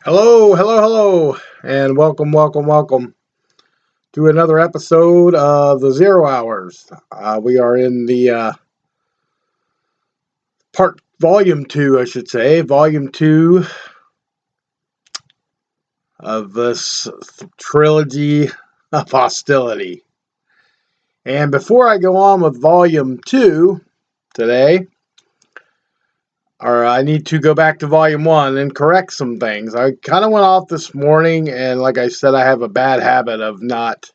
Hello, hello, hello, and welcome to another episode of the Zero Hours. We are in the volume two, I should say, volume two of this trilogy of hostility. And before I go on with volume two today, I need to go back to volume one and correct some things. I kind of went off this morning, and like I said, I have a bad habit of not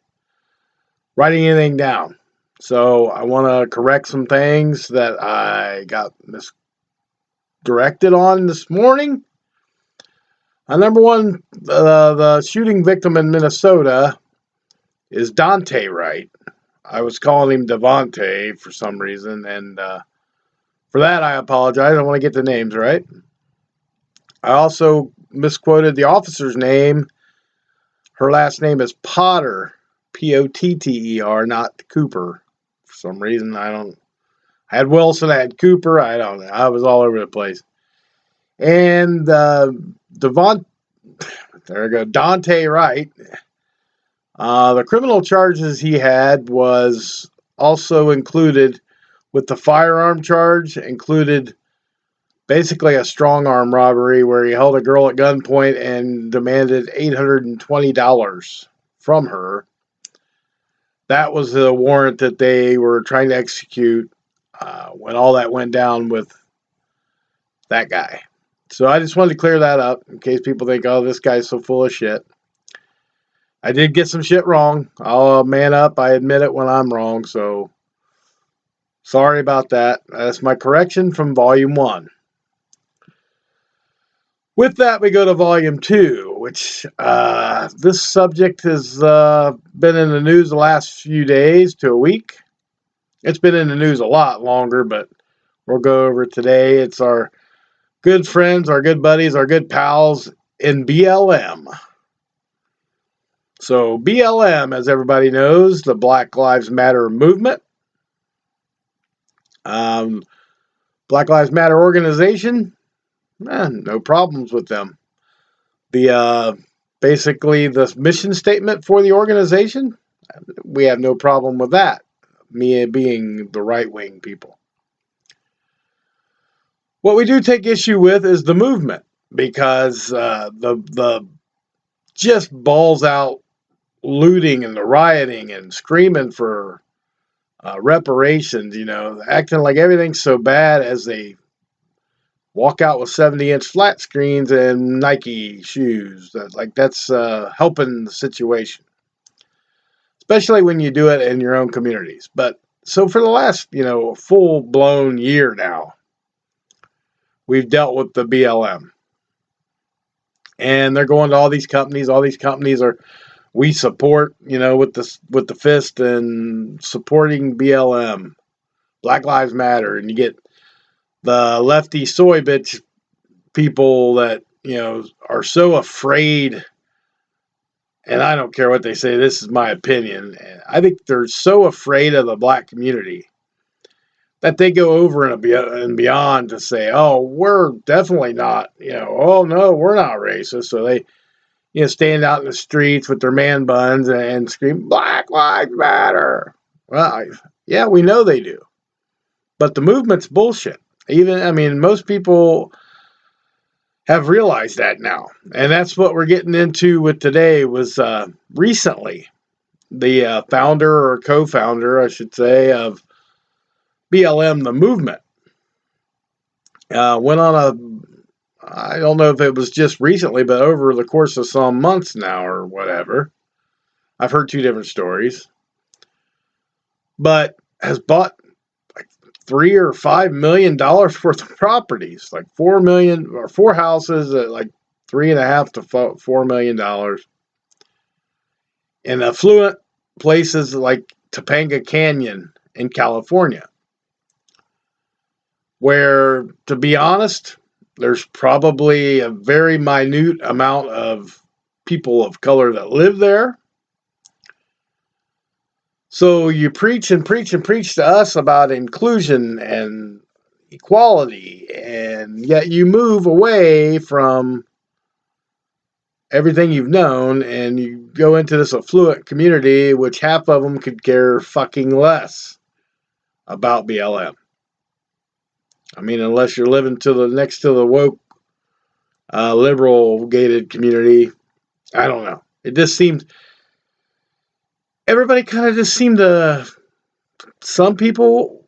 writing anything down. So I want to correct some things that I got misdirected on this morning. Number one, the shooting victim in Minnesota is Dante Wright. I was calling him Devontae for some reason, and for that I apologize. I want to get the names right. I also misquoted the officer's name. Her last name is Potter, Potter, not Cooper. For some reason, I had Wilson, I had Cooper, I don't know. I was all over the place. And there we go, Dante Wright. The criminal charges he had was also included with the firearm charge, included basically a strong arm robbery where he held a girl at gunpoint and demanded $820 from her. That was the warrant that they were trying to execute when all that went down with that guy. So I just wanted to clear that up in case people think, oh, this guy's so full of shit. I did get some shit wrong. I'll man up. I admit it when I'm wrong. So sorry about that. That's my correction from volume one. With that, we go to volume two, which this subject has been in the news the last few days to a week. It's been in the news a lot longer, but we'll go over it today. It's our good friends, our good buddies, our good pals in BLM. So BLM, as everybody knows, the Black Lives Matter movement. Black Lives Matter organization, no problems with them. Basically the mission statement for the organization, we have no problem with that. Me being the right-wing people. What we do take issue with is the movement, because the just balls out looting and the rioting and screaming for reparations, acting like everything's so bad as they walk out with 70-inch flat screens and Nike shoes. That's helping the situation, especially when you do it in your own communities. But so for the last, full-blown year now, we've dealt with the BLM. And they're going to all these companies. All these companies we support, with the fist and supporting BLM, Black Lives Matter. And you get the lefty soy bitch people that, are so afraid. And I don't care what they say. This is my opinion. I think they're so afraid of the black community that they go over and beyond to say, oh, we're definitely not, oh, no, we're not racist. So they, stand out in the streets with their man buns and scream, Black Lives Matter. Well, yeah, we know they do. But the movement's bullshit. Most people have realized that now. And that's what we're getting into with today was recently the founder or co-founder, I should say, of BLM, the movement, went on I don't know if it was just recently, but over the course of some months now or whatever. I've heard two different stories. But has bought like $3 or $5 million worth of properties, like 4 million or 4 houses at like $3.5 to $4 million in affluent places like Topanga Canyon in California, where, to be honest, there's probably a very minute amount of people of color that live there. So you preach and preach and preach to us about inclusion and equality, and yet you move away from everything you've known, and you go into this affluent community, which half of them could care fucking less about BLM. I mean, unless you're living to the next to the woke, liberal gated community, I don't know. It just seemed everybody kind of just seemed to. Some people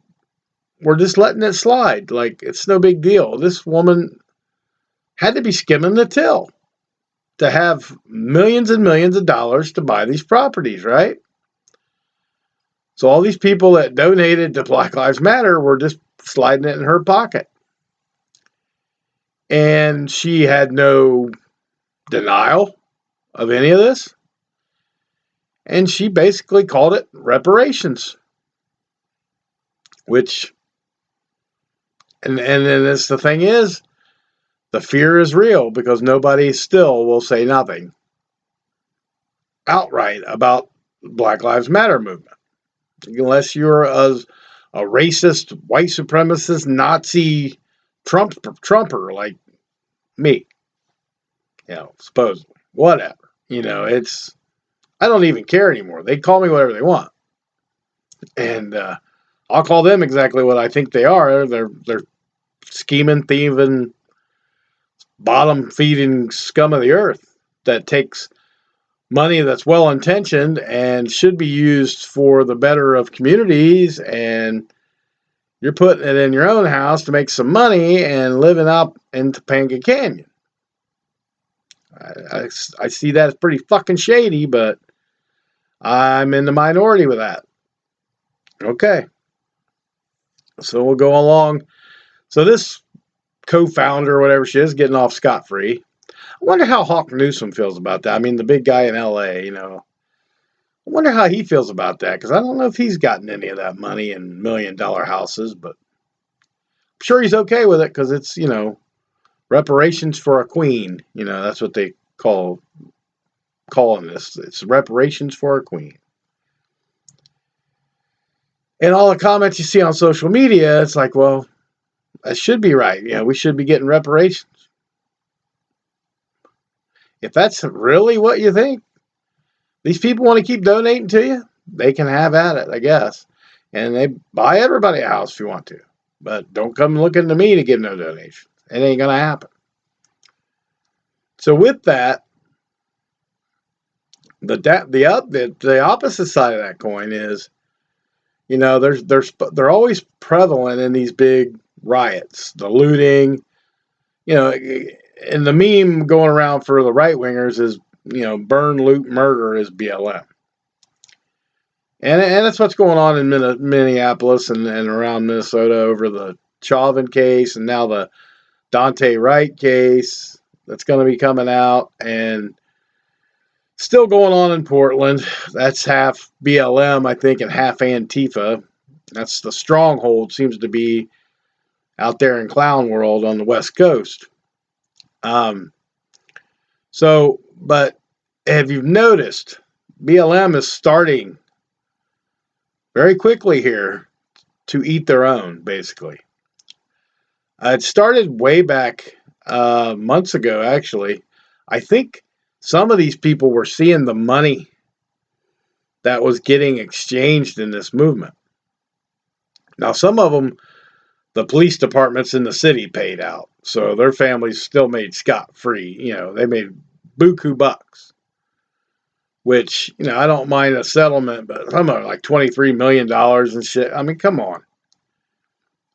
were just letting it slide, like it's no big deal. This woman had to be skimming the till to have millions and millions of dollars to buy these properties, right? So all these people that donated to Black Lives Matter were just sliding it in her pocket. And she had no denial of any of this. And she basically called it reparations. Which, and then this, the thing is, the fear is real because nobody still will say nothing outright about Black Lives Matter movement. Unless you're a racist, white supremacist, Nazi Trumper like me, supposedly. Whatever. It's, I don't even care anymore. They call me whatever they want. And I'll call them exactly what I think they are. They're scheming, thieving, bottom-feeding scum of the earth that takes money that's well-intentioned and should be used for the better of communities, and you're putting it in your own house to make some money and living up in Topanga Canyon. I see that as pretty fucking shady, but I'm in the minority with that. Okay. So we'll go along. So this co-founder or whatever she is getting off scot-free. I wonder how Hawk Newsom feels about that. I mean, the big guy in LA, I wonder how he feels about that, because I don't know if he's gotten any of that money in $1 million houses, but I'm sure he's okay with it because it's, reparations for a queen. That's what they calling this. It's reparations for a queen. And all the comments you see on social media, it's like, well, that should be right. We should be getting reparations. If that's really what you think, these people want to keep donating to you, they can have at it, I guess. And they buy everybody a house if you want to. But don't come looking to me to give no donations. It ain't going to happen. So with that, the opposite side of that coin is, they're always prevalent in these big riots, the looting, and the meme going around for the right wingers is, burn, loot, murder is BLM. And that's what's going on in Minneapolis and around Minnesota over the Chauvin case and now the Dante Wright case that's going to be coming out, and still going on in Portland. That's half BLM, I think, and half Antifa. That's the stronghold, seems to be out there in clown world on the West Coast. But have you noticed BLM is starting very quickly here to eat their own, basically. It started way back months ago, actually. I think some of these people were seeing the money that was getting exchanged in this movement. Now, some of them, the police departments in the city paid out, so their families still made scot-free. They made buku bucks, which, I don't mind a settlement, but some are like $23 million and shit. I mean, come on.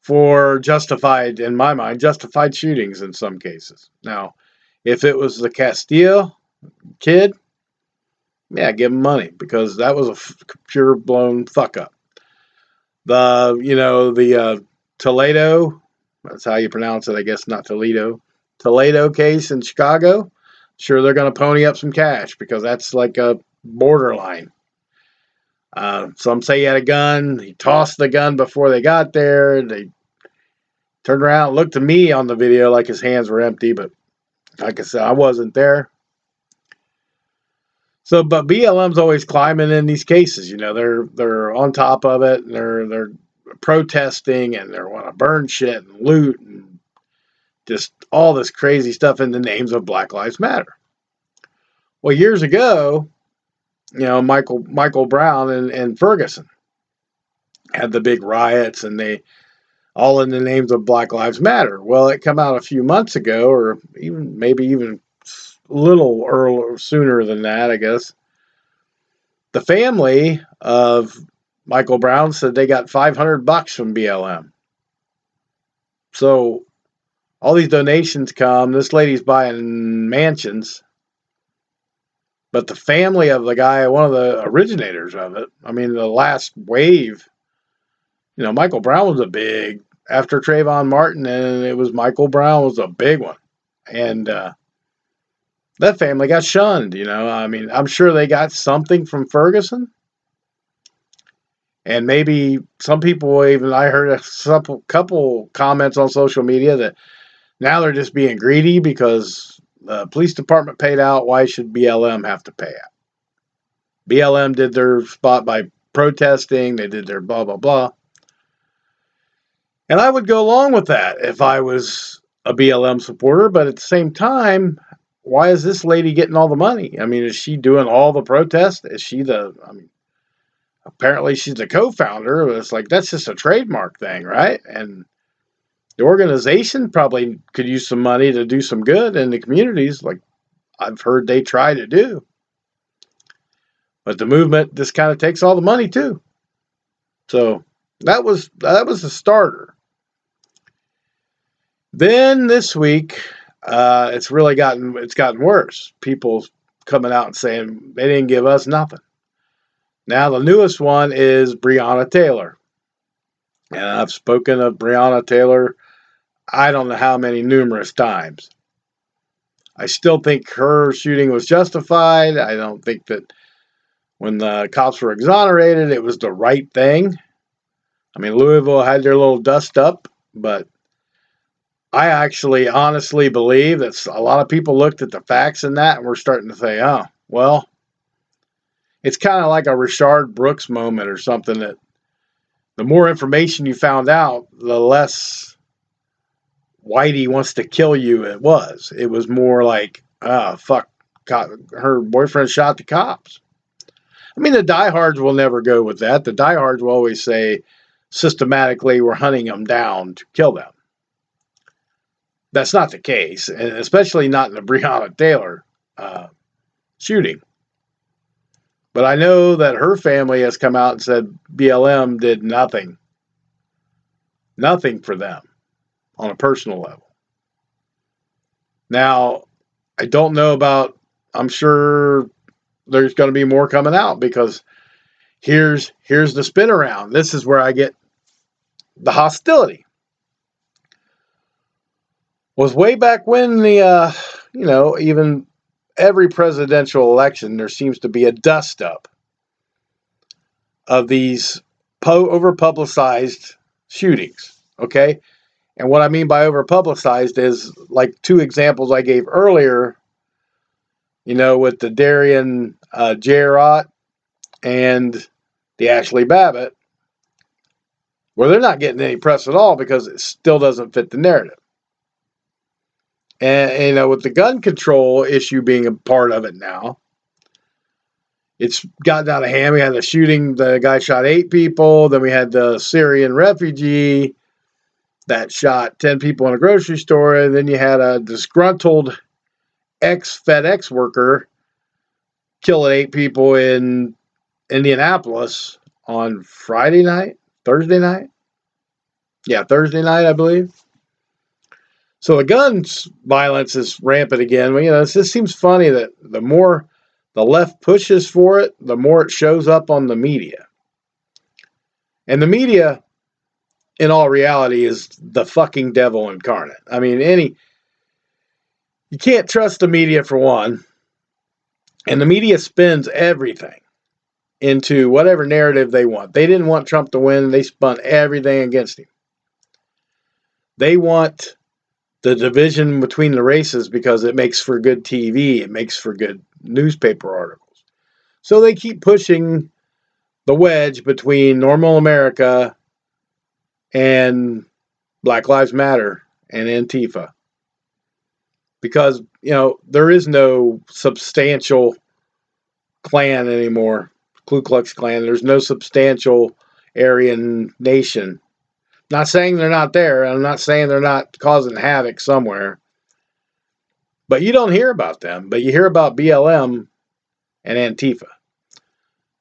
For justified, in my mind, justified shootings in some cases. Now, if it was the Castile kid, yeah, give him money, because that was a pure blown fuck up. The Toledo, that's how you pronounce it, I guess, not Toledo. Toledo case in Chicago, sure, they're going to pony up some cash because that's like a borderline. Some say he had a gun. He tossed the gun before they got there. They turned around and looked at me on the video like his hands were empty, but like I said, I wasn't there. So, but BLM's always climbing in these cases. They're on top of it. And they're protesting, and they want to burn shit and loot and just all this crazy stuff in the names of Black Lives Matter. Well, years ago, Michael Brown and Ferguson had the big riots, and they all in the names of Black Lives Matter. Well, it came out a few months ago, or maybe even a little earlier, sooner than that, I guess. The family of Michael Brown said they got $500 from BLM. So all these donations come. This lady's buying mansions. But the family of the guy, one of the originators of it, I mean, the last wave, Michael Brown was a big, after Trayvon Martin, and it was Michael Brown was a big one. And that family got shunned, I mean, I'm sure they got something from Ferguson. And maybe some people even, I heard a couple comments on social media that now they're just being greedy because the police department paid out. Why should BLM have to pay out? BLM did their spot by protesting. They did their blah, blah, blah. And I would go along with that if I was a BLM supporter. But at the same time, why is this lady getting all the money? I mean, is she doing all the protests? Is she apparently she's the co-founder. It's like, that's just a trademark thing, right? And the organization probably could use some money to do some good in the communities, like I've heard they try to do. But the movement just kind of takes all the money too. So that was the starter. Then this week, it's gotten worse. People coming out and saying they didn't give us nothing. Now the newest one is Breonna Taylor. And I've spoken of Breonna Taylor, I don't know how many numerous times. I still think her shooting was justified. I don't think that when the cops were exonerated, it was the right thing. I mean, Louisville had their little dust up, but I actually honestly believe that a lot of people looked at the facts in that and were starting to say, oh, well, it's kind of like a Rayshard Brooks moment or something, that the more information you found out, the less Whitey wants to kill you it was. It was more like, fuck, her boyfriend shot the cops. I mean, the diehards will never go with that. The diehards will always say, systematically, we're hunting them down to kill them. That's not the case, and especially not in the Breonna Taylor shooting. But I know that her family has come out and said BLM did nothing for them on a personal level. Now, I don't know about, I'm sure there's going to be more coming out, because here's the spin around. This is where I get the hostility. Was way back when the, even every presidential election, there seems to be a dust up of these over-publicized shootings, okay? And what I mean by over-publicized is like two examples I gave earlier, with the Darian Jarrott and the Ashley Babbitt, where they're not getting any press at all because it still doesn't fit the narrative. And, with the gun control issue being a part of it now, it's gotten out of hand. We had the shooting, the guy shot 8 people. Then we had the Syrian refugee that shot 10 people in a grocery store. And then you had a disgruntled ex-FedEx worker killing 8 people in Indianapolis on Thursday night. Yeah, Thursday night, I believe. So the guns violence is rampant again. It just seems funny that the more the left pushes for it, the more it shows up on the media. And the media, in all reality, is the fucking devil incarnate. I mean, you can't trust the media for one. And the media spins everything into whatever narrative they want. They didn't want Trump to win. They spun everything against him. They want the division between the races because it makes for good TV. It makes for good newspaper articles. So they keep pushing the wedge between normal America and Black Lives Matter and Antifa. because, there is no substantial Klan anymore, Ku Klux Klan. There's no substantial Aryan nation. Not saying they're not there. I'm not saying they're not causing havoc somewhere. But you don't hear about them. But you hear about BLM and Antifa.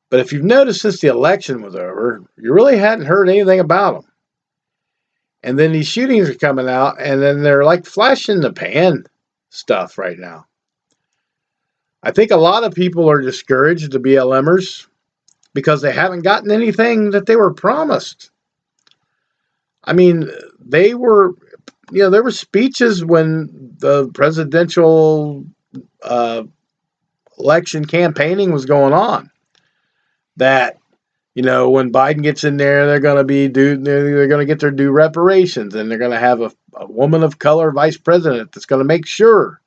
But if you've noticed since the election was over, you really hadn't heard anything about them. And then these shootings are coming out, and then they're like flash in the pan stuff right now. I think a lot of people are discouraged, the BLMers, because they haven't gotten anything that they were promised. I mean, there were speeches when the presidential election campaigning was going on that, when Biden gets in there, they're going to get their due reparations, and they're going to have a woman of color vice president that's going to make sure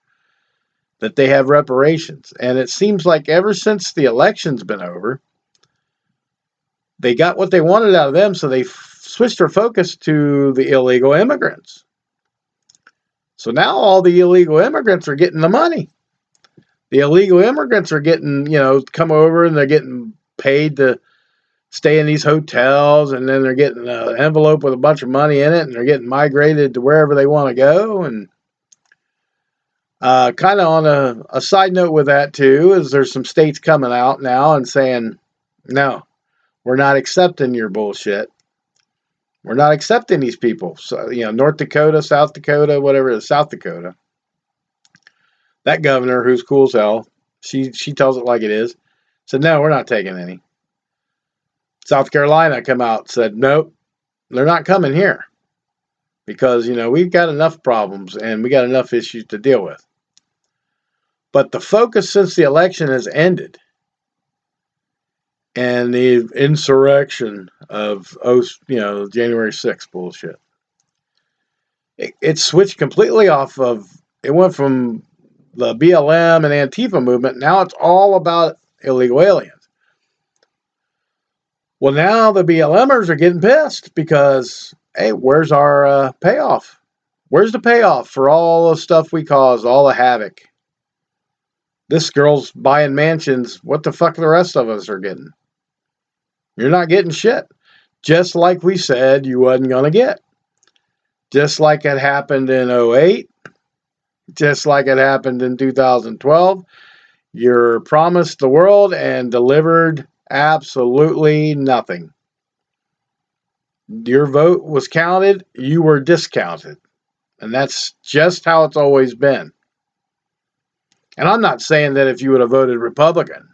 that they have reparations. And it seems like ever since the election's been over, they got what they wanted out of them, so they switched their focus to the illegal immigrants. So now all the illegal immigrants are getting the money. The illegal immigrants are getting, come over and they're getting paid to stay in these hotels, and then they're getting an envelope with a bunch of money in it, and they're getting migrated to wherever they want to go. And kind of on a side note with that too, is there's some states coming out now and saying, no, we're not accepting your bullshit. We're not accepting these people. So, North Dakota, South Dakota, whatever it is, South Dakota. That governor, who's cool as hell, she tells it like it is, said, no, we're not taking any. South Carolina come out, said, nope, they're not coming here because, we've got enough problems and we got enough issues to deal with. But the focus since the election has ended, and the insurrection of January 6th bullshit, it switched completely off of, it went from the BLM and Antifa movement. Now it's all about illegal aliens. Well, now the BLMers are getting pissed because, hey, where's our payoff? Where's the payoff for all the stuff we caused, all the havoc? This girl's buying mansions. What the fuck the rest of us are getting? You're not getting shit. Just like we said you wasn't going to get. Just like it happened in 2008. Just like it happened in 2012. You're promised the world and delivered absolutely nothing. Your vote was counted. You were discounted. And that's just how it's always been. And I'm not saying that if you would have voted Republican,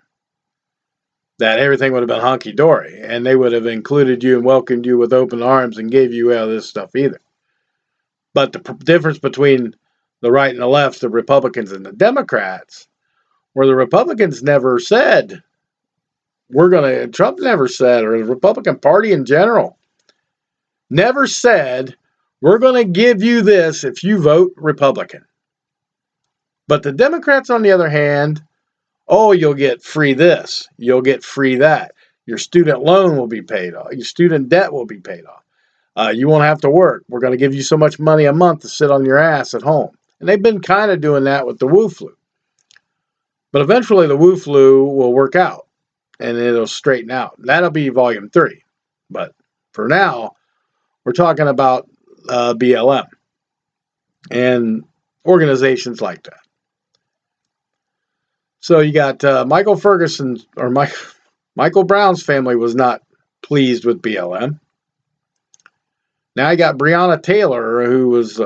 that everything would have been hunky-dory and they would have included you and welcomed you with open arms and gave you all this stuff either. But the difference between the right and the left, the Republicans and the Democrats, where the Republicans never said, Trump never said, or the Republican Party in general, never said, we're going to give you this if you vote Republican. But the Democrats, on the other hand, oh, you'll get free this, you'll get free that. Your student loan will be paid off. Your student debt will be paid off. You won't have to work. We're going to give you so much money a month to sit on your ass at home. And they've been kind of doing that with the Wu flu. But eventually the Wu flu will work out and it'll straighten out. That'll be volume 3. But for now, we're talking about BLM and organizations like that. So you got Michael Ferguson, or Michael Brown's family was not pleased with BLM. Now you got Breonna Taylor, who was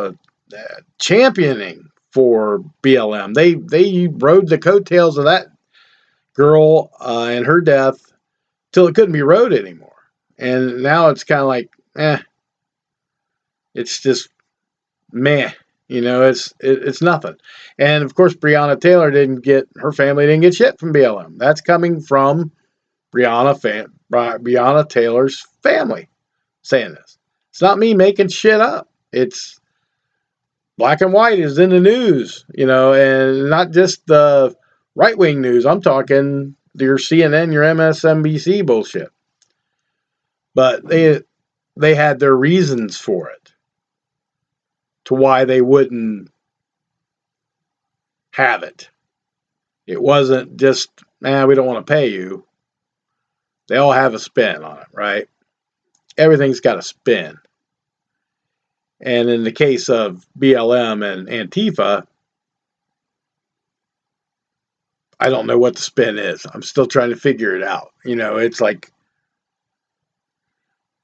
championing for BLM. They rode the coattails of that girl and her death till it couldn't be rode anymore. And now it's kind of like, it's just meh. It's nothing. And of course, Breonna family didn't get shit from BLM. That's coming from Breonna Taylor's family saying this. It's not me making shit up. It's black and white is in the news, and not just the right-wing news. I'm talking your CNN, your MSNBC bullshit. But they had their reasons for it, to why they wouldn't have it. It wasn't just, we don't want to pay you. They all have a spin on it, right? Everything's got a spin. And in the case of BLM and Antifa, I don't know what the spin is. I'm still trying to figure it out. It's like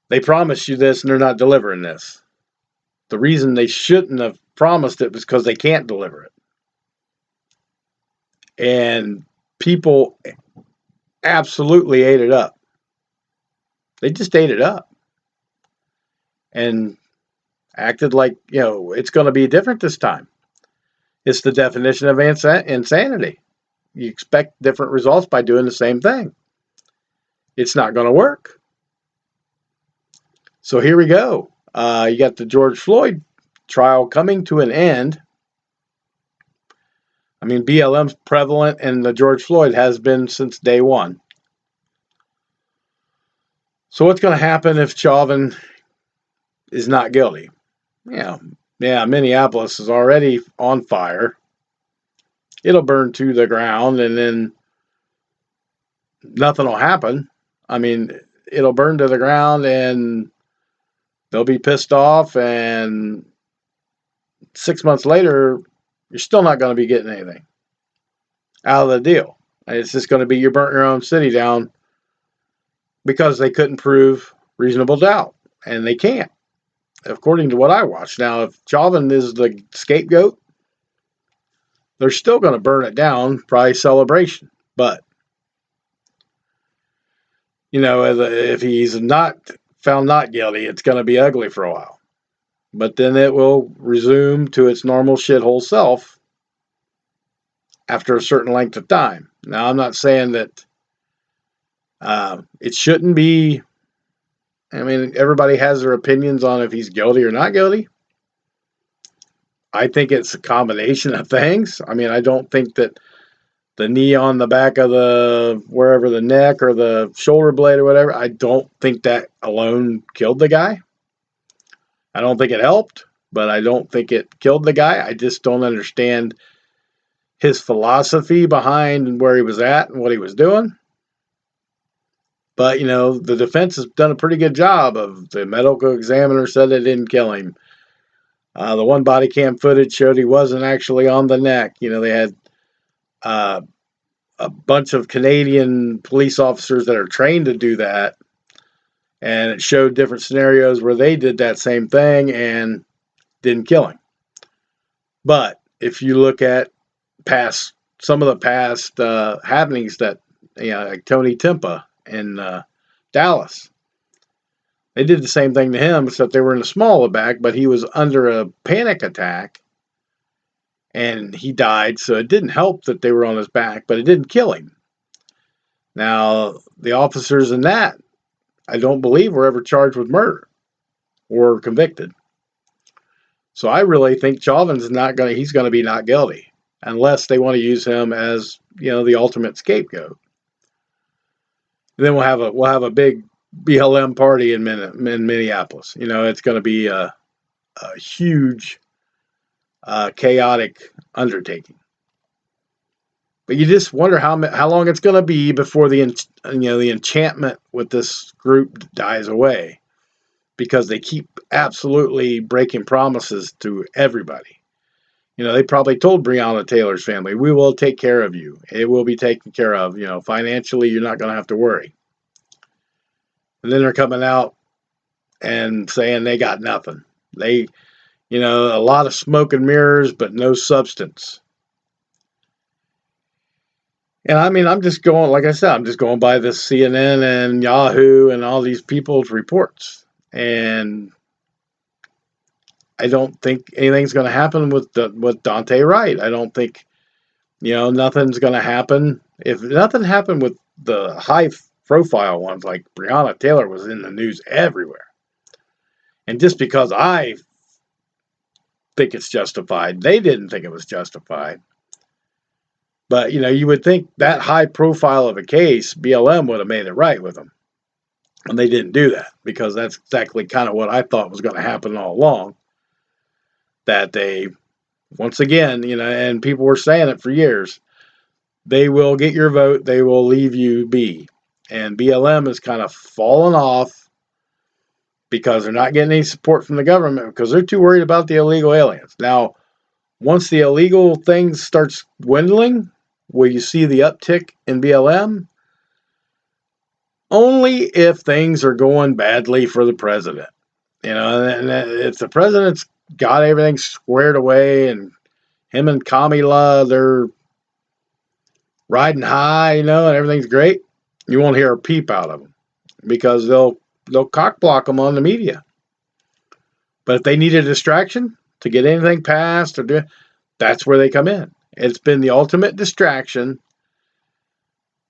they promised you this and they're not delivering this. The reason they shouldn't have promised it was because they can't deliver it. And people absolutely ate it up. They just ate it up and acted like, it's going to be different this time. It's the definition of insanity. You expect different results by doing the same thing. It's not going to work. So here we go. You got the George Floyd trial coming to an end. I mean, BLM's prevalent, and the George Floyd has been since day one. So what's going to happen if Chauvin is not guilty? Yeah, Minneapolis is already on fire. It'll burn to the ground, and then nothing will happen. I mean, it'll burn to the ground, and they'll be pissed off, and 6 months later, you're still not going to be getting anything out of the deal. It's just going to be you burnt your own city down because they couldn't prove reasonable doubt, and they can't, according to what I watched. Now, if Chauvin is the scapegoat, they're still going to burn it down, probably celebration. But, if he's not found not guilty, it's going to be ugly for a while. But then it will resume to its normal shithole self after a certain length of time. Now, I'm not saying that it shouldn't be. I mean, everybody has their opinions on if he's guilty or not guilty. I think it's a combination of things. I mean, I don't think that the knee on the back of wherever the neck or the shoulder blade or whatever, I don't think that alone killed the guy. I don't think it helped, but I don't think it killed the guy. I just don't understand his philosophy behind where he was at and what he was doing. But, the defense has done a pretty good job of the medical examiner said it didn't kill him. The one body cam footage showed he wasn't actually on the neck. They had a bunch of Canadian police officers that are trained to do that. And it showed different scenarios where they did that same thing and didn't kill him. But if you look at some of the past happenings that, like Tony Timpa in Dallas, they did the same thing to him, except they were in a smaller back, but he was under a panic attack and he died. So it didn't help that they were on his back, but it didn't kill him. Now, the officers in that, I don't believe were ever charged with murder or convicted. So I really think Chauvin's he's going to be not guilty unless they want to use him as, the ultimate scapegoat. And then we'll have a big BLM party in Minneapolis. It's going to be a huge, chaotic undertaking. But you just wonder how long it's going to be before the enchantment with this group dies away, because they keep absolutely breaking promises to everybody. They probably told Breonna Taylor's family, "We will take care of you. It will be taken care of. Financially, you're not going to have to worry." And then they're coming out and saying they got nothing. They, a lot of smoke and mirrors, but no substance. And I mean, I'm just going, like I said, I'm just going by this CNN and Yahoo and all these people's reports. And I don't think anything's going to happen with Dante Wright. I don't think, nothing's going to happen. If nothing happened with the high profile ones, like Breonna Taylor was in the news everywhere. And just because I think it's justified, they didn't think it was justified. But, you would think that high profile of a case, BLM would have made it right with them. And they didn't do that, because that's exactly kind of what I thought was going to happen all along. That they Once again, and people were saying it for years, they will get your vote, they will leave you be. And BLM has kind of fallen off because they're not getting any support from the government because they're too worried about the illegal aliens. Now, once the illegal thing starts dwindling, will you see the uptick in BLM? Only if things are going badly for the president. And if the president's got everything squared away and him and Kamala, they're riding high, and everything's great, you won't hear a peep out of them because they'll cock block them on the media. But if they need a distraction to get anything passed, that's where they come in. It's been the ultimate distraction.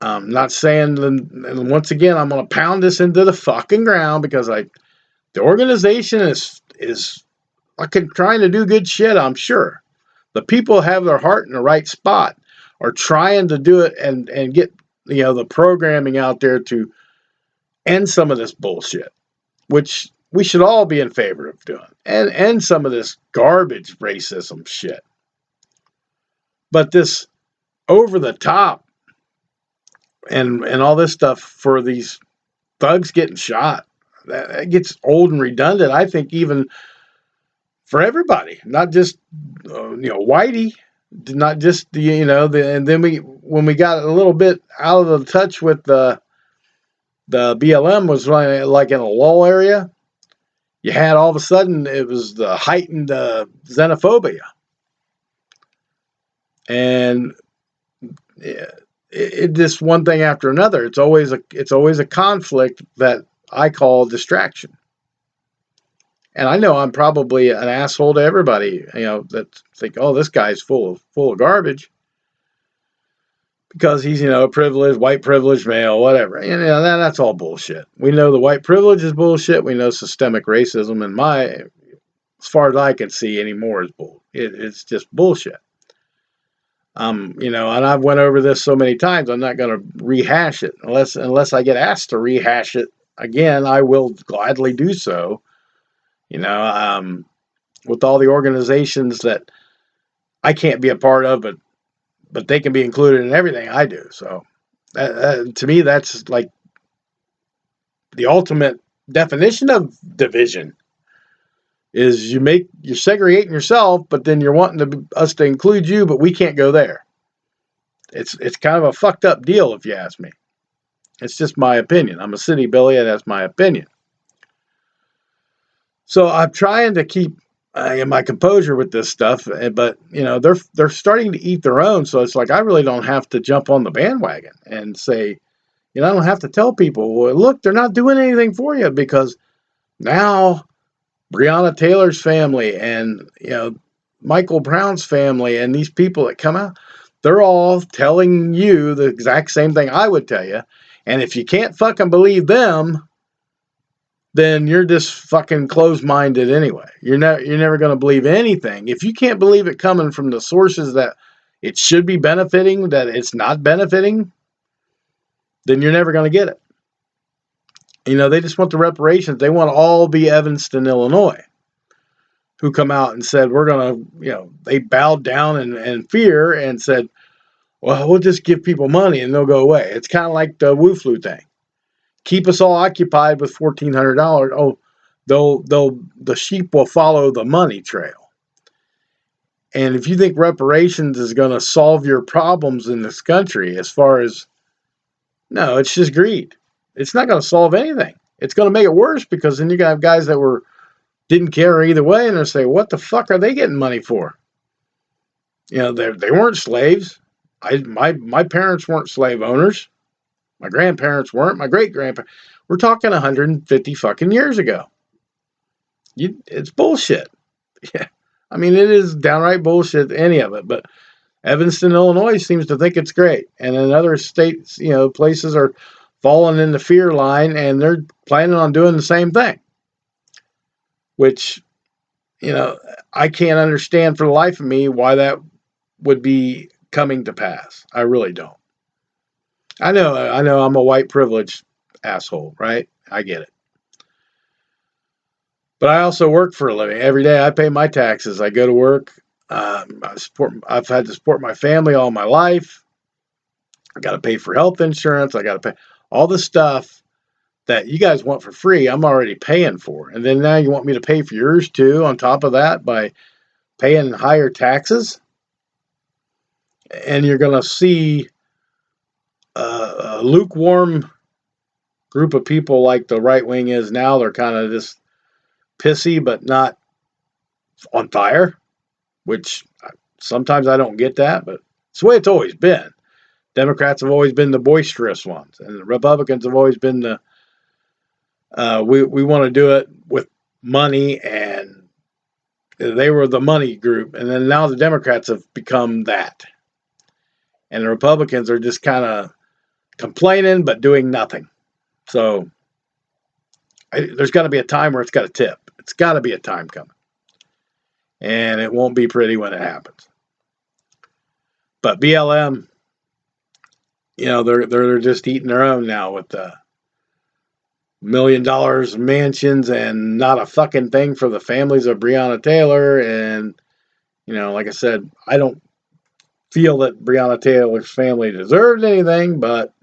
I'm not saying, and once again, I'm going to pound this into the fucking ground because the organization is fucking trying to do good shit, I'm sure. The people have their heart in the right spot, are trying to do it and get the programming out there to end some of this bullshit, which we should all be in favor of doing, and end some of this garbage racism shit. But this over the top and all this stuff for these thugs getting shot, that gets old and redundant, I think, even for everybody, not just Whitey, not just and then when we got a little bit out of the touch with the BLM was like in a lull area, you had all of a sudden it was the heightened xenophobia, and it just one thing after another. It's always a conflict that I call distraction. And I know I'm probably an asshole to everybody, that think, oh, this guy's full of garbage because he's, a privileged, white privileged male, whatever. And that's all bullshit. We know the white privilege is bullshit. We know systemic racism, as far as I can see anymore, is bull. It's just bullshit. And I've went over this so many times, I'm not going to rehash it unless I get asked to rehash it again. I will gladly do so. With all the organizations that I can't be a part of, but they can be included in everything I do. So to me, that's like the ultimate definition of division. Is you're segregating yourself, but then you're wanting us to include you, but we can't go there. It's kind of a fucked up deal, if you ask me. It's just my opinion. I'm a city Billy, and that's my opinion. So I'm trying to keep my composure with this stuff, but they're starting to eat their own. So it's like I really don't have to jump on the bandwagon and say, I don't have to tell people, well, look, they're not doing anything for you, because now Breonna Taylor's family and Michael Brown's family and these people that come out, they're all telling you the exact same thing I would tell you. And if you can't fucking believe them, then you're just fucking closed-minded anyway. You're never going to believe anything. If you can't believe it coming from the sources that it should be benefiting, that it's not benefiting, then you're never going to get it. They just want the reparations. They want to all be Evanston, Illinois, who come out and said, we're going to, they bowed down in fear and said, well, we'll just give people money and they'll go away. It's kind of like the Wu Flu thing. Keep us all occupied with $1,400. Oh, the sheep will follow the money trail. And if you think reparations is going to solve your problems in this country, no, it's just greed. It's not going to solve anything. It's going to make it worse, because then you're going to have guys that didn't care either way, and they'll say, what the fuck are they getting money for? They weren't slaves. My parents weren't slave owners. My grandparents weren't. My great-grandparents. We're talking 150 fucking years ago. It's bullshit. Yeah. I mean, it is downright bullshit, any of it. But Evanston, Illinois seems to think it's great. And in other states, places are falling in the fear line, and they're planning on doing the same thing. Which, I can't understand for the life of me why that would be coming to pass. I really don't. I know I'm a white privileged asshole, right? I get it. But I also work for a living. Every day I pay my taxes. I go to work. I've had to support my family all my life. I got to pay for health insurance. I got to pay all the stuff that you guys want for free. I'm already paying for. And then now you want me to pay for yours too on top of that by paying higher taxes? And you're going to see a lukewarm group of people like the right wing is now. They're kind of just pissy, but not on fire, which sometimes I don't get that, but it's the way it's always been. Democrats have always been the boisterous ones, and the Republicans have always been the we want to do it with money, and they were the money group. And then now the Democrats have become that, and the Republicans are just kind of complaining but doing nothing. So there's got to be a time where it's got to tip. It's got to be a time coming, and it won't be pretty when it happens. But BLM, they're just eating their own now with the $1 million mansions and not a fucking thing for the families of Breonna Taylor. And like I said, I don't feel that Breonna Taylor's family deserved anything, but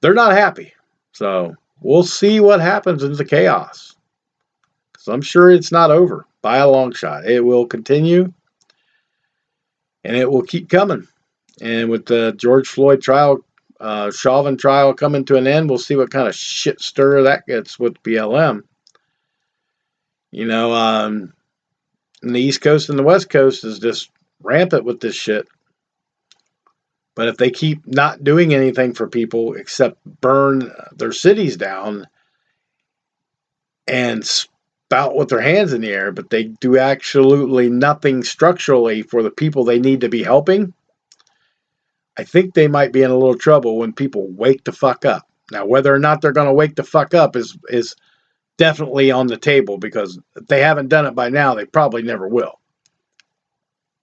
they're not happy. So we'll see what happens in the chaos, because I'm sure it's not over by a long shot. It will continue, and it will keep coming. And with the George Floyd trial, Chauvin trial coming to an end, we'll see what kind of shit stir that gets with BLM. In the East Coast and the West Coast is just rampant with this shit. But if they keep not doing anything for people except burn their cities down and spout with their hands in the air, but they do absolutely nothing structurally for the people they need to be helping, I think they might be in a little trouble when people wake the fuck up. Now, whether or not they're going to wake the fuck up is definitely on the table, because if they haven't done it by now, they probably never will.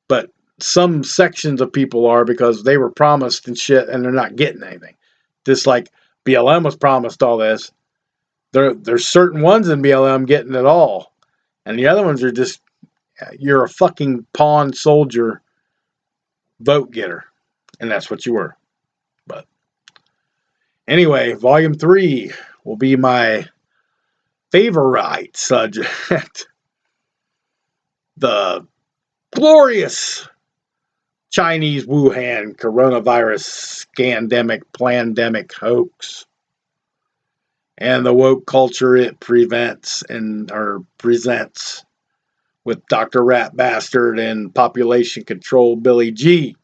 But some sections of people are, because they were promised and shit and they're not getting anything. Just like BLM was promised all this. There's certain ones in BLM getting it all. And the other ones are just, you're a fucking pawn soldier vote getter. And that's what you were. But anyway, Volume 3 will be my favorite subject. The glorious Chinese Wuhan coronavirus scandemic, plandemic hoax, and the woke culture it presents with Dr. Rat Bastard and population control Billy G.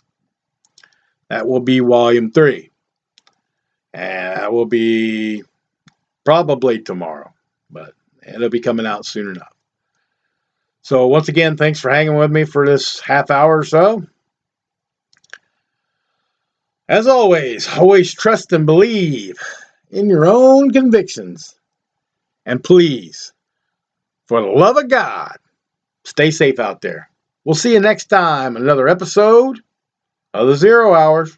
That will be Volume 3. And that will be probably tomorrow, but it'll be coming out soon enough. So once again, thanks for hanging with me for this half hour or so. As always trust and believe in your own convictions. And please, for the love of God, stay safe out there. We'll see you next time, another episode of the 0 Hours.